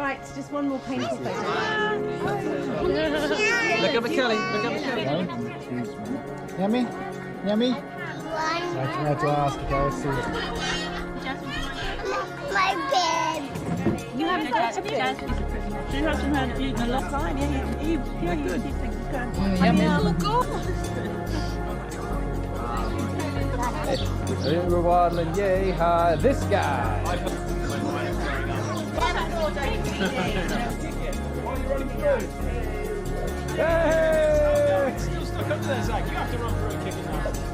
Right, just one more painful photo. Look up at Kelly. Look up at Kelly. Yummy? Yummy? One. I tried to ask if I was serious. My bed. You haven't got a bit. She hasn't had eaten a lot of time. Yeah, he thinks it's good. Yummy. Oh, God. Waddling, yay, hi, this guy. Hey! Still stuck under there, Zach. You have to run through and kick it now.